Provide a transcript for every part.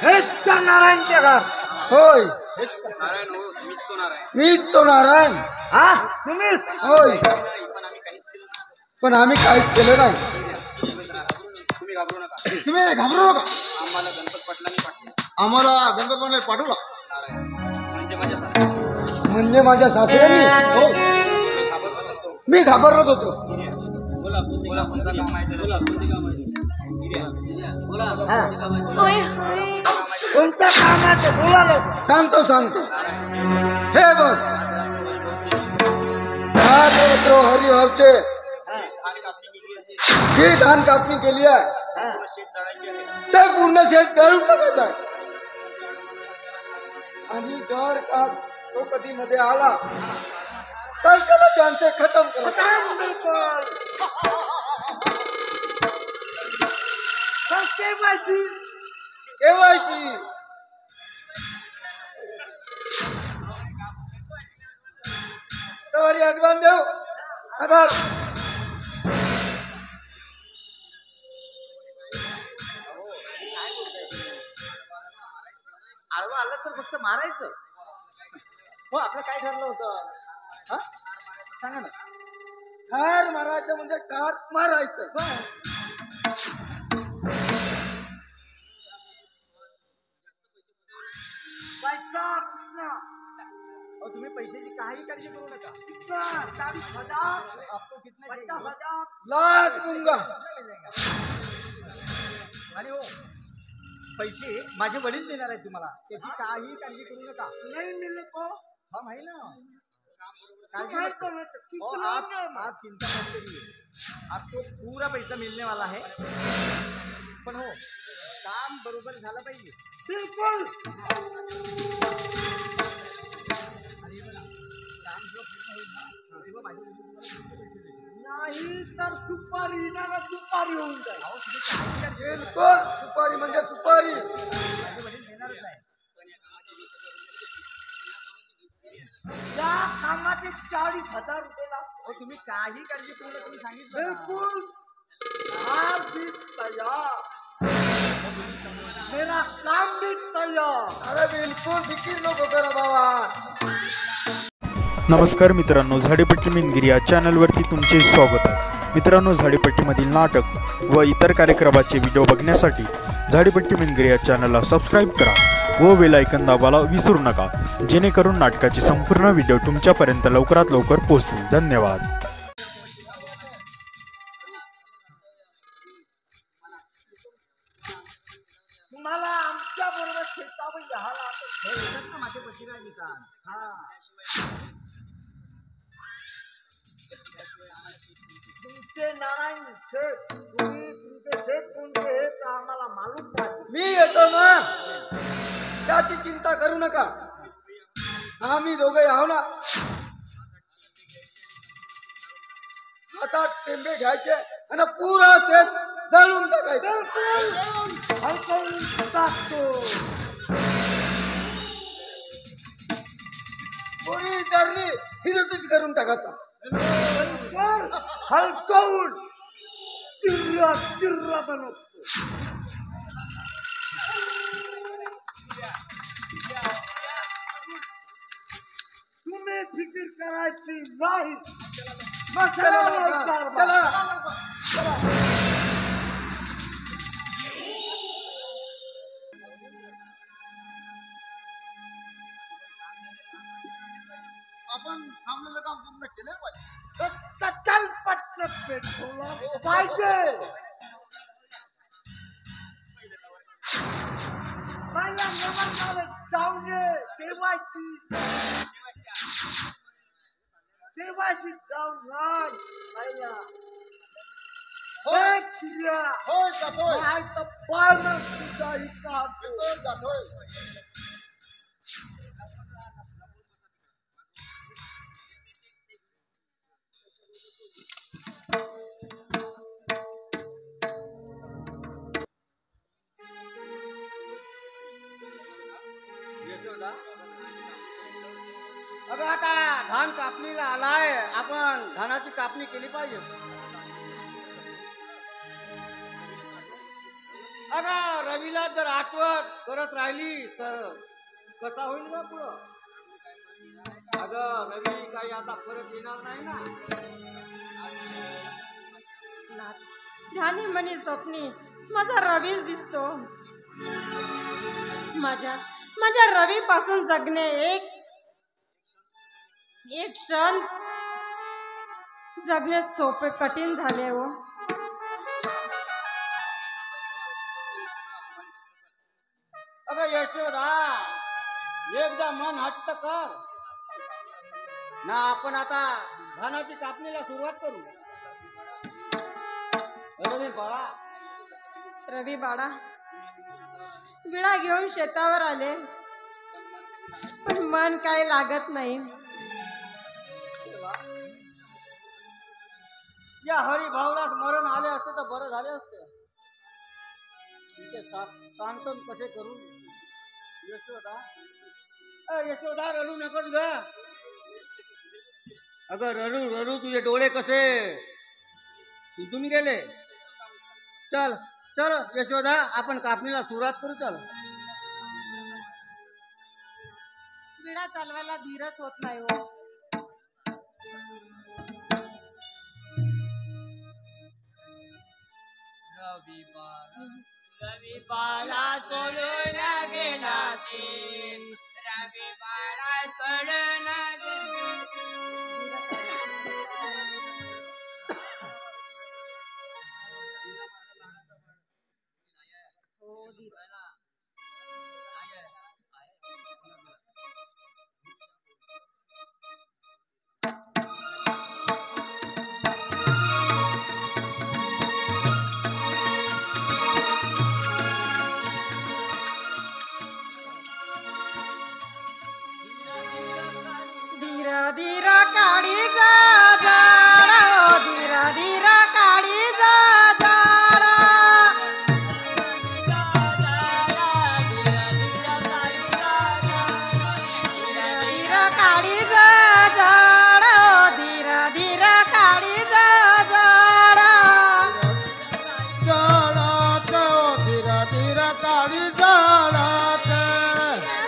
हेच तर नारायणचे घर. होय नारायण हो, मीच तो नारायण. मीच तो नारायण. हा तुम्हीच. होय पण आम्ही काहीच केलं नाही. तुम्ही घाबरू नका. तुम्ही घाबरू नका. आम्हाला गणपत पाटलांनी पाठवलं. आम्हाला गणपत पाटलांनी पाठवला. म्हणजे माझ्या सासू. म्हणजे माझ्या सासऱ्यांनी. हो घाबरत होतो. मी घाबरत होतो. बोला बोला, कोणतं काम माहिती आहे? बोला, कोणती काम माहिती आहे? बोला. कोणत्या कामाचे बोला लवकर. सांगतो हे बघ रात्र हरिभावचे जी धान कापणी केली आहे शेत जळायचे आहे. ते पूर्ण शेत जळून टाकायचं आहे. आणि जर का तो कधी मध्ये आला तर त्याला त्यांचे खतम करायचं. बिलकुल. केवायसी केवायसी तवारी ऍडव्हान्स देऊ आधार. आडवं आलं तर फक्त मारायचं. हो आपलं काय ठरलं होतं? हा सांगा ना. ठार मारायचं म्हणजे ठार मारायचं. पैसा कितना? और तुम्ही पैशाची काही काळजी करू नका. कितना? 40,000 आपको कितना? 50,000 लाख दूंगा. आणि हो पैसे माझे वडील देणार आहेत तुम्हाला. त्याची काही काळजी करू नका. नाही मिले को हम है ना. आप चिंता मत करिए. आपको पूरा पैसा मिलने वाला है. पण हो काम बरोबर झालं पाहिजे. बिलकुल. आणि बघा काम जेव्हा पूर्ण होईल ना तेव्हा माझे वडील तुम्हाला पैसे देतील. नाही तर सुपारी ना दुपारी होऊन जाईल. अहो तुम्ही काही काळजी बिलकुल सुपारी म्हणजे सुपारी. माझे वडील देणारच आहे. या कामाचे 40,000 रुपये लागतो. तुम्ही काही काळजी करू नका. तुम्ही सांगितलं बिलकुल. तैयार. मेरा काम भी तैयार. अरे बिलकुल फिकीर नको करा बाबा. नमस्कार मित्रांनो, झाडीपट्टी मिनगिरी या चॅनलवरती तुमचे स्वागत आहे. मित्रांनो, झाडीपट्टीमधील नाटक व इतर कार्यक्रमाचे व्हिडिओ बघण्यासाठी झाडीपट्टी मिनगिरी या चॅनलला सबस्क्राईब करा व बेल आयकॉन दाबायला विसरू नका, जेणेकरून नाटकाचे संपूर्ण व्हिडिओ तुमच्यापर्यंत लवकरात लवकर पोहोचतील. धन्यवाद. तुम्हाला आमच्या बरोबर शेतावर यायला ना माझे बशीला येतात. हा तुमचे नारायण शेठ तुम्ही तुमचे शेठ कोणते हे तर आम्हाला मालूम पाहिजे. मी येतो ना, त्याची चिंता करू नका. आम्ही दोघे आहो ना. हातात टेंबे घ्यायचे आणि पुरा शेत जळून टाकायचं. हलकवून टाकतो. पुरी दरली हिरतीच करून टाकायचा. हलकवून चिर्रा चिर्रा बनवतो. तुम्ही फिकीर करायची नाही. मग चला. आपण थांबलेलं काम पूर्ण केलं पाहिजे. चल पटकन पेट्रोल पाहिजे. पहिला नंबर जाऊन केवायसी जाऊन पहिला होय जातोय. नाही तर पाळणं सुद्धा ही काढतो. जातोय. अगं आता धान कापणीला आलाय. आपण धानाची कापणी केली पाहिजे. अगं रवीला जर आठवत करत राहिली तर कसा होईल ग पुढं? अगं रवी काही आता परत येणार नाही ना. ध्यानी मनी स्वप्नी माझा रवीच दिसतो. माझ्या रवी पासून जगणे एक क्षण जगणे सोपे कठीण झाले हो. अगं यशोदा एकदा मन हट्ट कर ना. आपण आता धानाची कापणीला सुरुवात करू. रवी बाळा विळा घेऊन शेतावर आले पण मन काय लागत नाही. या हरिभाऊला स्मरण आले असते तर बरं झाले असते. सांत्वन कसे करू यशोदा? यशोदा रडू नकोस ग. अगं रडू रडू तुझे डोळे कसे तुटून गेले. चल चल यशोदा आपण कापणीला सुरुवात करू. चल. विळा चालवायला धीरच होत नाही हो. रवी बाळा सोडून गेला रवी बाळा सोडून धीरा धीरा काळी जा झाडा धीरा धीरा काळी जा झाडा धीरा काळी जा झाडा धीरा धीरा काळी जा झाडा जाळात धीरा धीरा काळी जाळात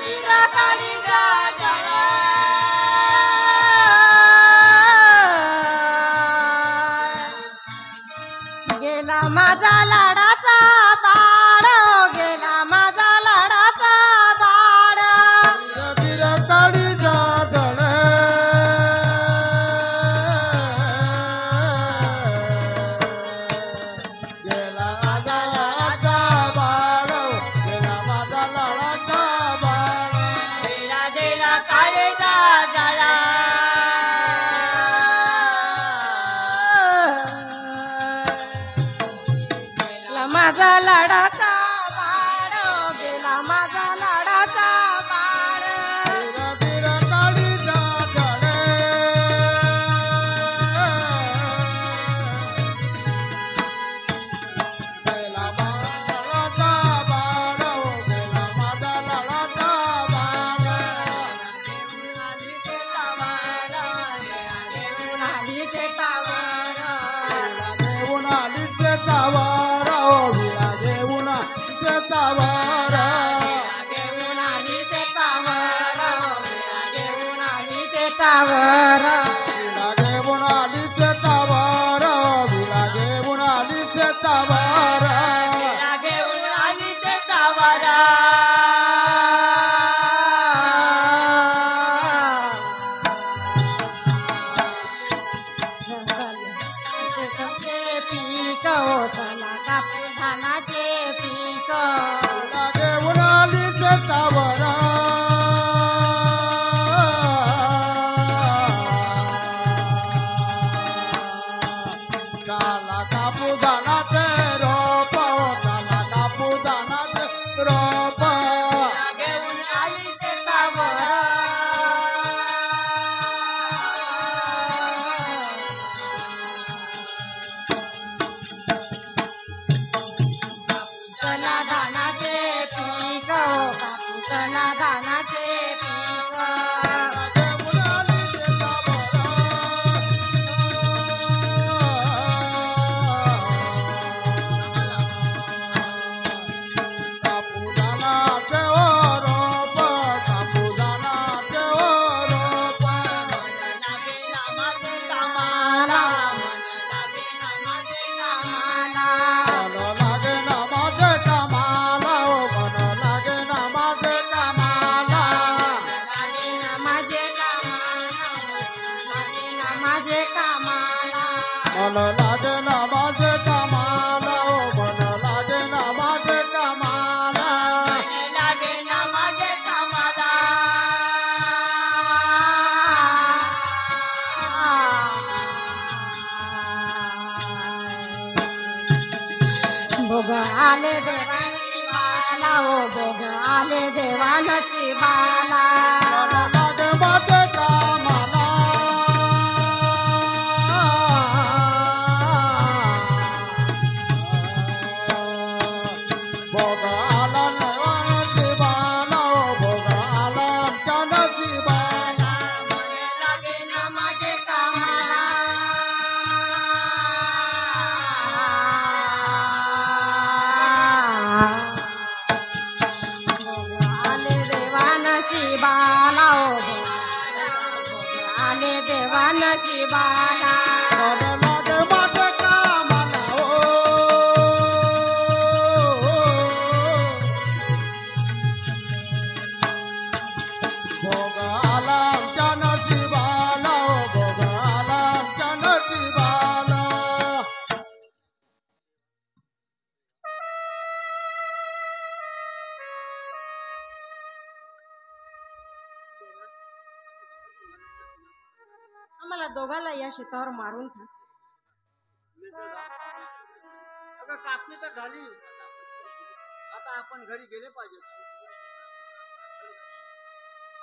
धीरा काळी जा झाडा गेला माझा लाडाचा बाळ गेला माझा लाडाचा बाळ धीरा काळी जागण गेला माझा लाडाचा बाळ गेला माझा लाडाचा बाळ धीरा धीरा काळे जा झाला गेला माझा लाडाचा बाळ गेला माझा लाडाचा बाळ धीरा धीरा काळी जागण गेला माझा लाडाचा बाळ गेला माझा लाडाचा बाळ आली शेतावर देऊन आली शेतावर विळा देऊन शेतावर घेऊन आली शेतावर घेऊन आली शेतावर विळा देऊन आली शेतावर विळा देऊन आली शेतावर घेऊन आली शेतावर पीक होताला कापूस धानाचे पीक विळा देऊन आली शेतावर काला कापू दानाचे रोप काला कापू दानाचे रोप घेऊन आली शेतावर चला धानाचे पीक कापूसला धानाचे पीक देऊन आली शेतावर भोग आले देवा नशिबाला ओ भोग आले देवा नशिबाला नशिबाला आम्हाला दोघाला या शेतावर मारून टाक. अगं कापणी तर झाली, आता आपण घरी गेले पाहिजे.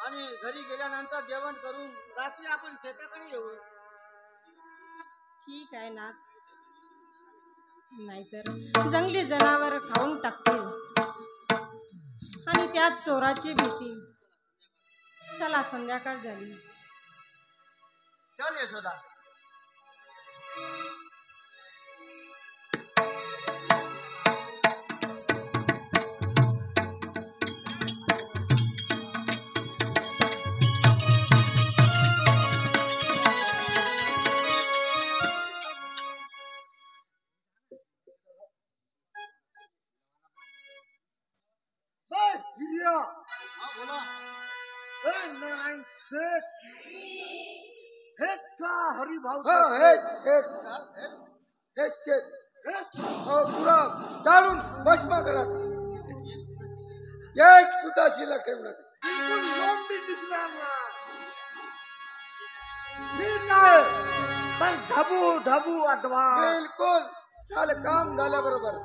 आणि घरी गेल्यानंतर जेवण करून रात्री आपण शेताकडे येऊ. ठीक आहे ना, नाहीतर जंगली जनावर खाऊन टाकतील आणि त्यात चोराची भीती. चला संध्याकाळ झाली. चल यशोदा. बोला. नारायण शेठ, हरिभाऊ पुरा जाळून भस्म करा. एक सुद्धा शिल्लक ठेवू नका. ढबू ढबू अडवा. बिलकुल झालं, काम झाल्याबरोबर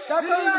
जातो मी.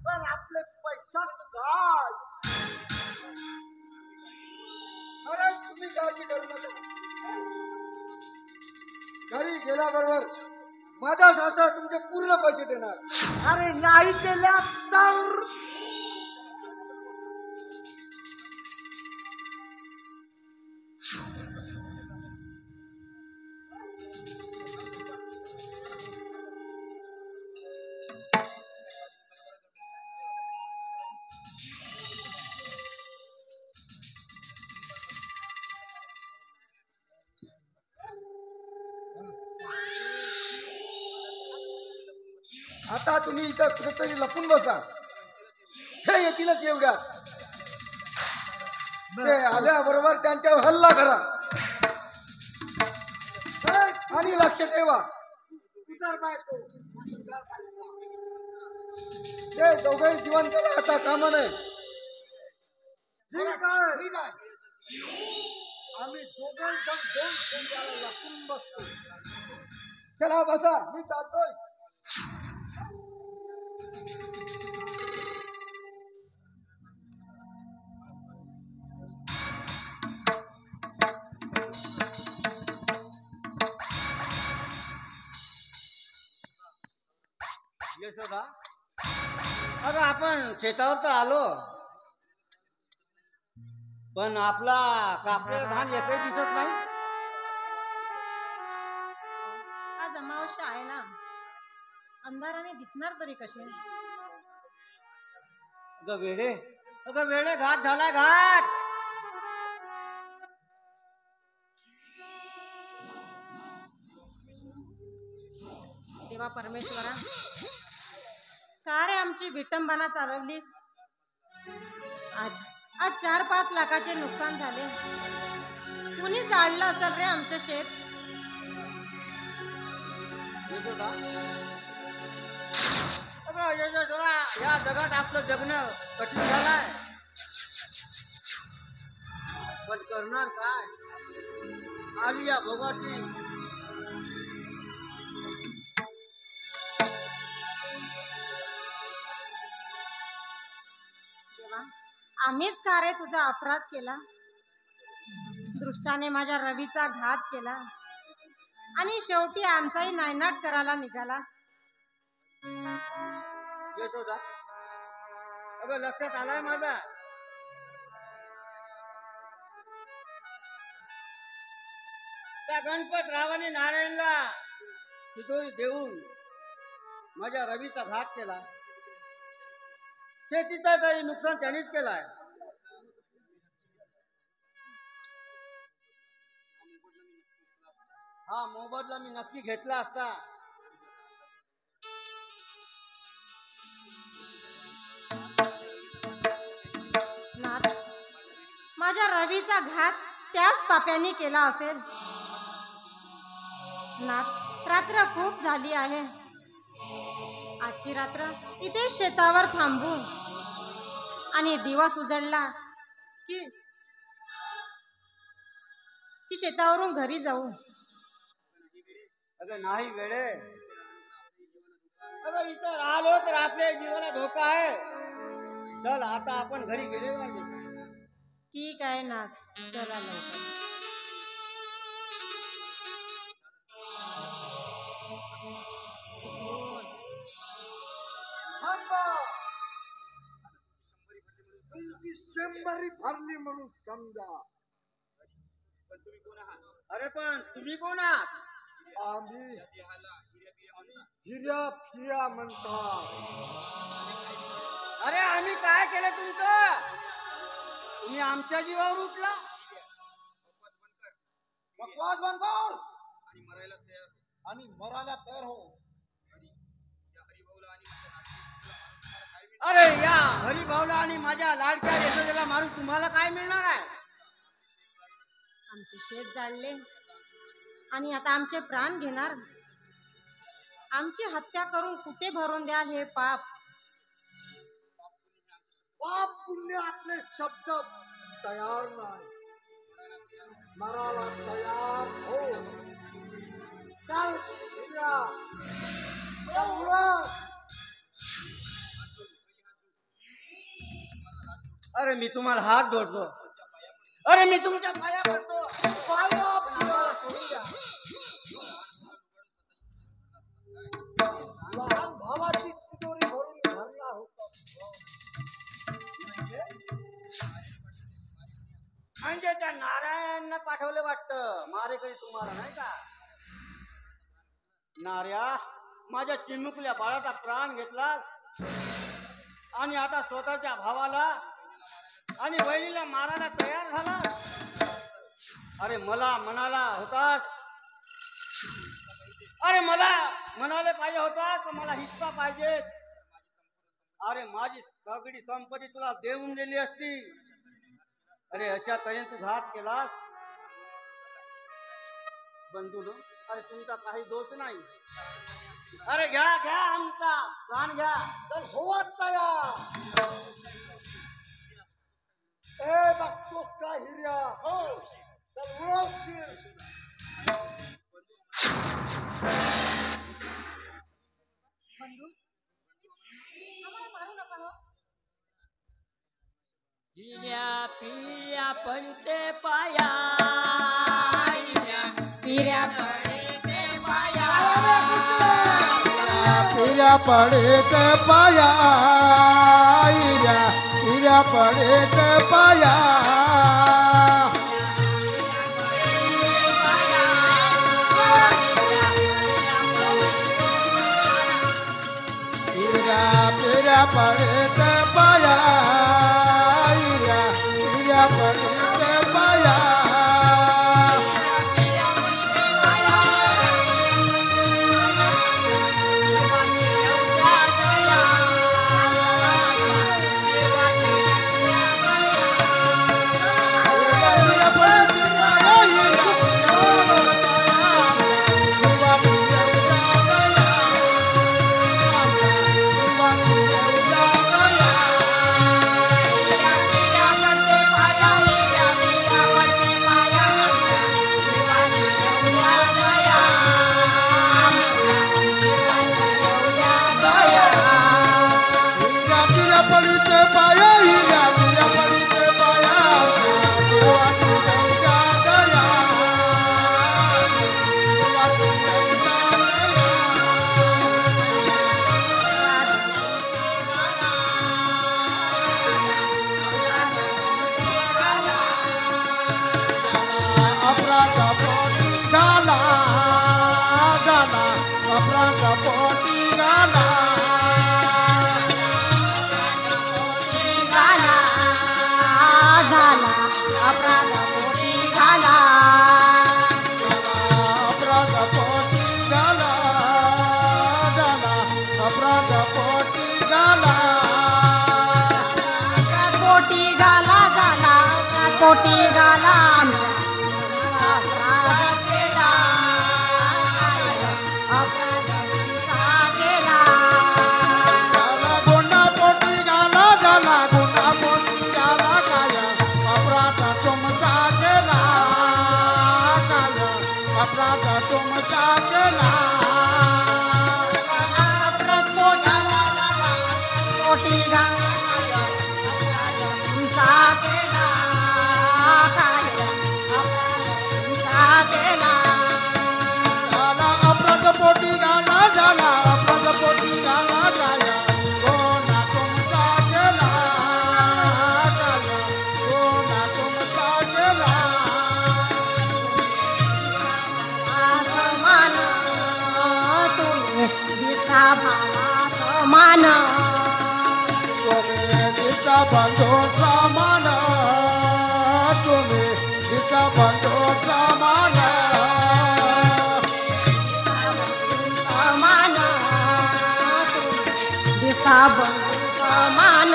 पण आपले पैसा काय? अरे तुम्ही काळजी करू नका. घरी गेल्याबरोबर माझा सासरा तुमचे पूर्ण पैसे देणार. अरे नाही केल्या तर आता तुम्ही इथं कुठेतरी लपून बसा. हे येतीलच एवढ्यात. ते आल्याबरोबर त्यांच्यावर हल्ला करा आणि लक्ष ठेवा. तुझा बायको ते दोघे जिवंत राहता कामा नये. ठीक आहे. आम्ही दोघं जण दोन कोंबड्याला लपून बसतो. चला बसा, मी चालतोय. यशोदा, अगं आपण शेतावर तर आलो, पण आपला कापलेला धान एकही दिसत नाही. आज अमावस्या आहे ना, अंधाराने दिसणार तरी कसे. अगं वेडे घाट झालाय घाट. देवा परमेश्वरा, का रे आमची विटंबना चालवलीस. आज 4-5 लाखाचे नुकसान झाले. कुणी जाळलं असेल रे आमचं शेत. यशोदा, अगं यशोदा, या जगात आपलं जगणं कठीण झालंय, पण करणार काय. आली या भोगाची. देवा, आम्हीच का रे तुझा अपराध केला. दृष्टाने माझ्या रवीचा घात केला आणि शेवटी आमचाही नायनाट करायला निघाला. यशोदा, अगं लक्षात आलाय माझा. त्या गणपतरावाने नारायणला तिजोरी देऊन माझ्या रवीचा घात केला. शेतीचा तरी नुकसान त्यांनीच केलाय. हा मोबदला मी नक्की घेतला असता. नाथ, माझ्या रवीचा घात त्याच पाप्याने केला असेल. नाथ, रात्र खूप झाली आहे. आजची रात्र इथे शेतावर थांबू आणि दिवस उजळला की शेतावरून घरी जाऊ. अगं नाही वेडे, अगं इथं राहिलो तर आपल्या जीवाला धोका आहे. चल आता आपण घरी गेले पाहिजे. ठीक आहे नाथ, चला लवकर. थांबा, तुमची 100 भरली म्हणून समजा. अरे पण तुम्ही कोण आहात. आम्ही हिर्या फिर्या म्हणतात. अरे आम्ही काय केलं तुमचं. तुम्ही आमच्या जीवावर उठला. बकवास बंद कर आणि मरायला तयार हो. अरे या हरिभाऊला आणि माझ्या लाडक्या यशोदेला मारून तुम्हाला काय मिळणार आहे. आमचे शेत जाळले आणि आता आमचे प्राण घेणार. आमची हत्या करून कुठे भरून द्याल हे पाप. पाप पुण्य आपले शब्द तयार नाही. मराला तयार हो. काल अरे मी तुम्हाला हात जोडतो. अरे मी तुमच्या पाया पडतो. लहान भावाची तिजोरी भरून भरणार होता. म्हणजे त्या नारायणांना पाठवलं वाटतं मारेकरी तुम्हाला, नाही का. नार्या, माझ्या चिमुकल्या बाळाचा प्राण घेतला आणि आता स्वतःच्या भावाला आणि बहिणीला मारायला तयार झाला. अरे मला म्हणाला होतास, अरे मला म्हणाले पाहिजे होता का मला हिस्सा पाहिजे. अरे माझी सगळी संपत्ती तुला देऊन दिली असती. अरे अशा तऱ्हेने तू घात केलास. बंधू, अरे तुमचा काही दोष नाही. अरे घ्या घ्या आमचा प्राण घ्या. तर हो तयार. ए बघतोस का हिर्या? हो. तर उडवशील. पिल्या पिल्या पडते पाया पिल्या पडते पाया पिऱ्या पडेत पाया पिऱ्या पडेत पाया पिऱ्या पडेत पाया पिऱ्या पडेत पाया पोटी गाला गुंडा पोटी गाला झाला गुंडा पोटी गाला काया अपराधा तुमचा केला काया अपराधा तुमचा केला पोटी गाला तुमचा केला अपराध पोटी गाला झाला अपराध पोटी गाला झाला कोणा तुमचा केला काया कोणा तुमचा केला समान तुम्ही दिसा भावा समान तुम्ही तिचा बंधू समान तुम्ही तिचा बंधू समान समान दिसा बंधू समान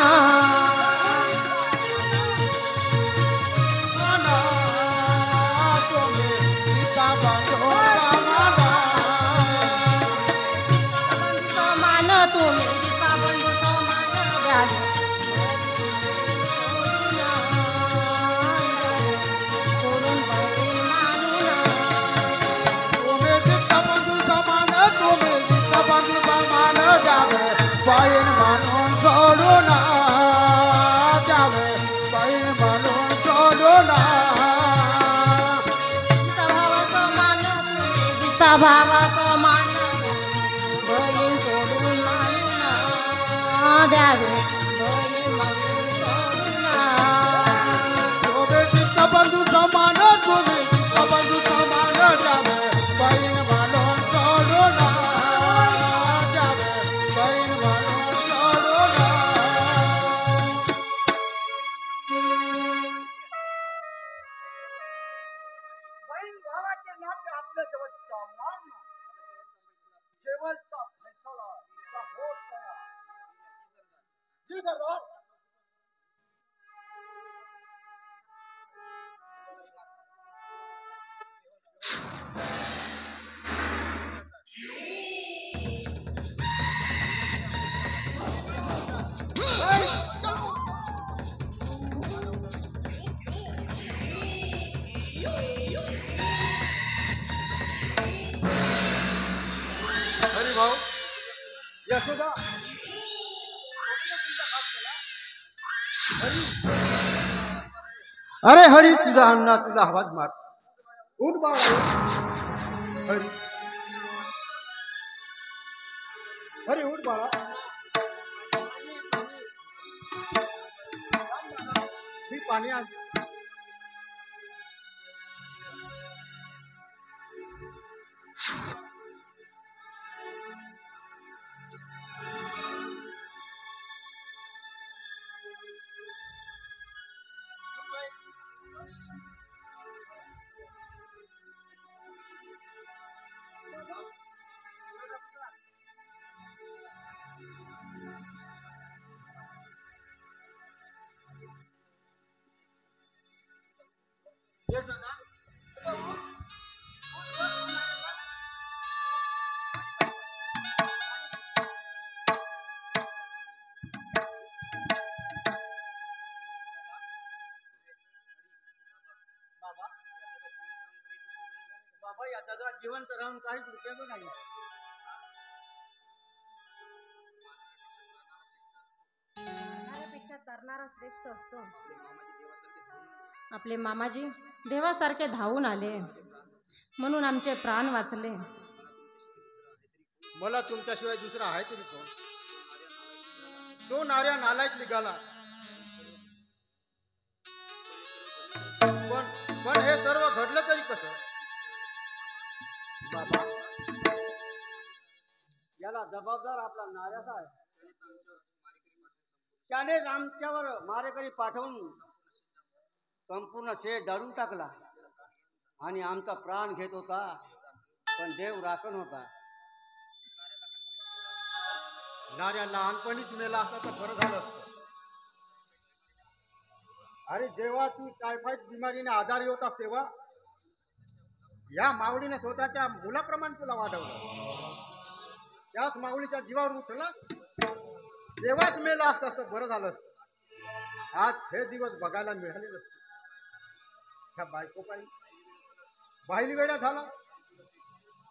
तुम्ही तिचा बंधू समान समान तुम्ही दिसा बंधू समान द्यावे सोडून बहीण मानून तुम्ही तिचा बंधू समान तुम्ही तिचा बंधू समान द्यावे बहीण म्हणून सोडून द्यावे बहीण म्हणून सोडून दिसा भावा समान बहीण सोडून मानून द्यावे बहीण म्हणून सोडून तुम्ही तिचा बंधू समान तुम्ही तिचा बंधू समान द्यावे बहीण म्हणून सोडून द्यावे बहीण म्हणून सोडून बहीण भावाचे नाते आपल्या जवळ चालणार नाही शेवटचा फैसला का होत तयार जी सरदार यशोदा कोणीने तुमचा घात केला? हरी अरे हरी तुझा अण्णा तुला आवाज मार. उठ बाळा हरी हरी उठ बाळा. मी पाणी आणतो. बाबा या जगात जिवंत राहून काहीच उपयोग नाही. पेक्षा तरणारा श्रेष्ठ असतो. आपले मामाजी देवासारखे धावून आले म्हणून आमचे प्राण वाचले. मला तुमच्याशिवाय दुसरा आहे तरी कोण? तो नाऱ्या नालायक निघाला. पण हे सर्व घडलं तरी कसं? बाबा याला जबाबदार आपला नाऱ्याचा आहे. त्याने आमच्यावर मारेकरी पाठवून संपूर्ण शेत जाळून टाकला आणि आमचा प्राण घेत होता. पण देव राखण होता. नाऱ्या लहानपणीच मेला असता तर बरं झालं असतं. अरे जेव्हा तू टायफॉइड बिमारीने आजारी होतास तेव्हा या माऊलीने स्वतःच्या मुलाप्रमाणे तुला वाढवलं. त्याच माऊलीच्या जीवावर उठला तेव्हाच मेला असता तर बरं झालं असतं. आज हे दिवस बघायला मिळाले नसते. ह्या बायको बाहिली वेळा झाला.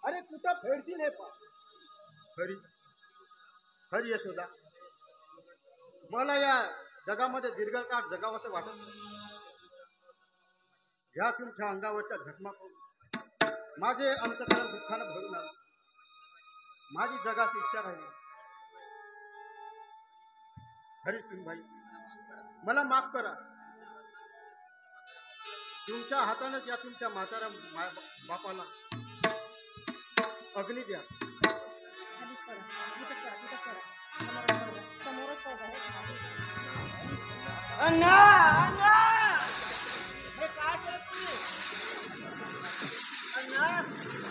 अरे कुठं फेडशील हे पा. हरी हरी यशोदा मला या जगामध्ये दीर्घकाळ जगावंसं वाटत नाही. या तुमच्या अंगावरच्या झकमा पाहून माझे अंतकरण दुःखानं भरून आलं. माझी जगाची इच्छा राहिली. हरी सुनबाई मला माफ करा. तुमच्या हातानेच या तुमच्या म्हाताऱ्या बापाला अग्नी द्या. अण्णा अण्णा हे काय केलं तुम्ही? अण्णा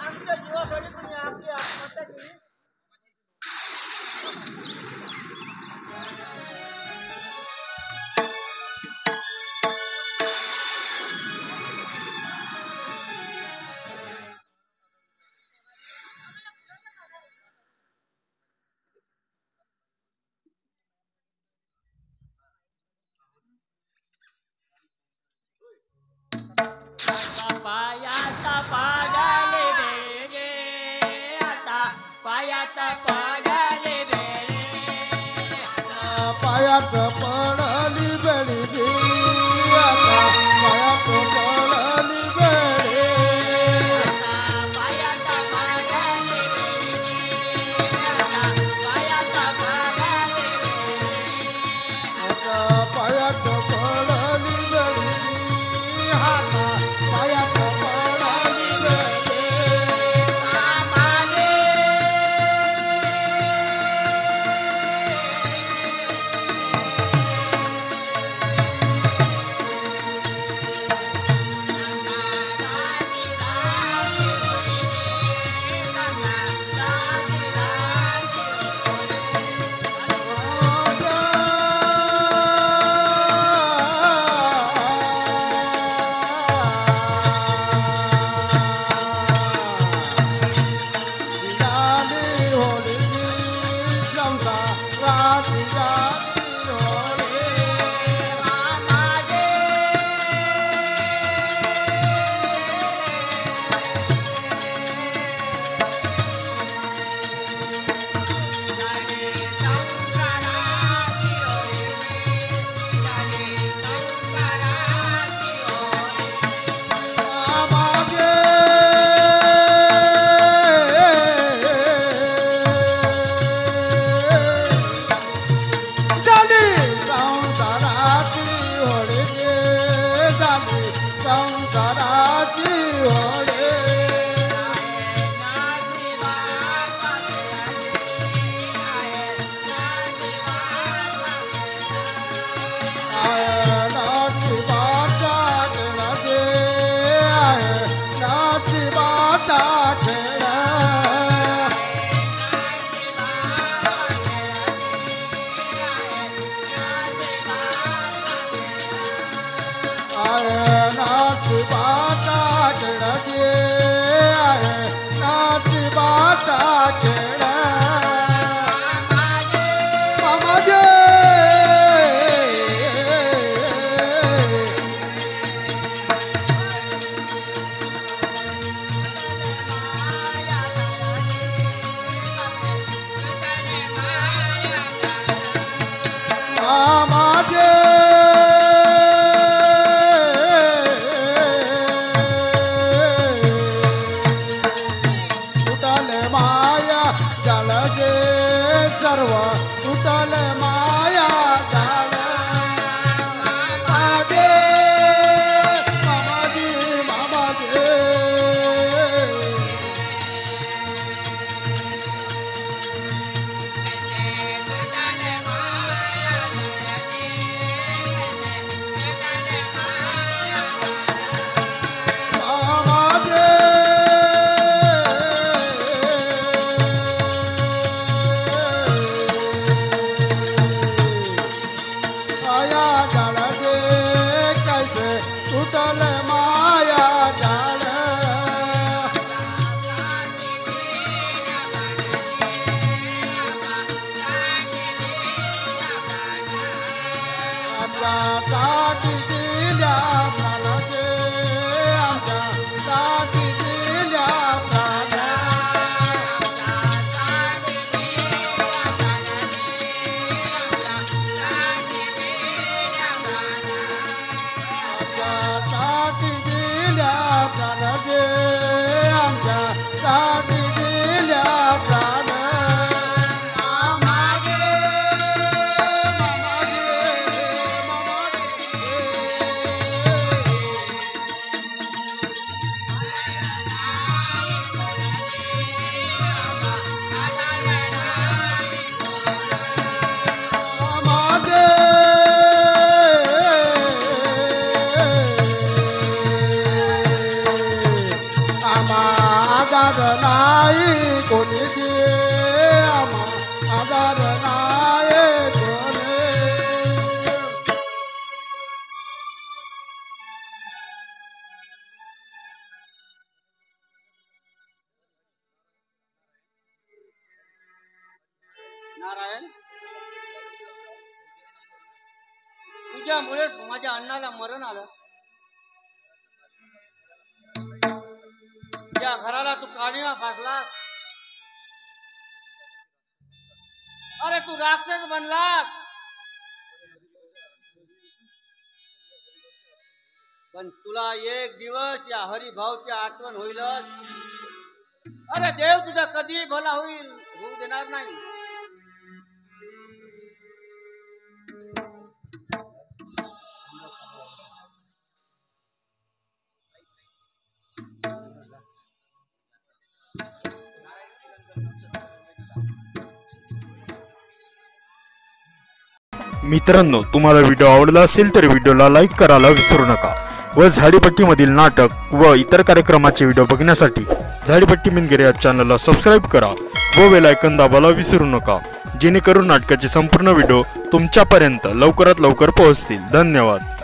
आमच्या जीवासाठी तुम्ही आपली आत्महत्या केली. पायात पाडाले बेळे आता पायात पाडाले बेळे पायात पडली बेडी आता पायात पडली बेडी पायात पाडाले आता पायात पाडाले आता पायात पडली बेडी आता पायात पडली बेडी आमाले सर्व तुटल माया जाळ मागे मामाजी मामाजे माया जाळ गे कैसे तुटल माया जाळ आमच्या साठी दिल्या प्राणाचे आमच्या साठी दिल्या प्राणा साठी दिल्या प्राणाचे आमच्या साठी दिल्या प्राण मामागे मामागे मामागे आम्हा आधार नाही कोणी दे आम्हा आधार नाही कोणी नारायण, तुझ्यामुळेच माझ्या अण्णाला मरण आलं. या घराला तू काढीमा फासलास. अरे तू राक्षस बनलास. पण तुला एक दिवस या हरिभाऊची आठवण होईलच. अरे देव तुझा कधी भला होईल होऊ देणार नाही. मित्रांनो, तुम्हाला व्हिडिओ आवडला असेल तर व्हिडिओला लाईक करायला विसरू नका व झाडीपट्टीमधील नाटक व इतर कार्यक्रमाचे व्हिडिओ बघण्यासाठी झाडीपट्टी मिनगिरी या चॅनलला सबस्क्राईब करा व बेल आयकॉन दाबायला विसरू नका, जेणेकरून नाटकाचे संपूर्ण व्हिडिओ तुमच्यापर्यंत लवकरात लवकर पोहोचतील. धन्यवाद.